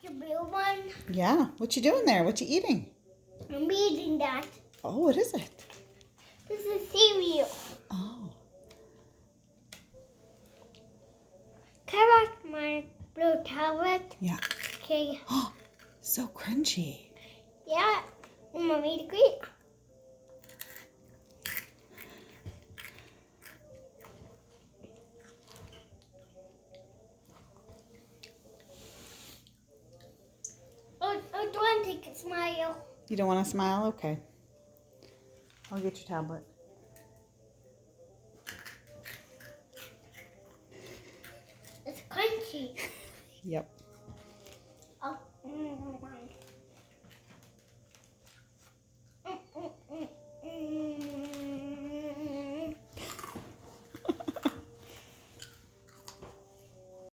The blue one. Yeah. What you doing there? What you eating? I'm eating that. Oh, what is it? This is cereal. Oh. Can I have my blue tablet? Yeah. Okay. Oh, so crunchy. Yeah. Mommy to greet. I don't take a smile. You don't want to smile? Okay. I'll get your tablet. It's crunchy. Yep. Oh.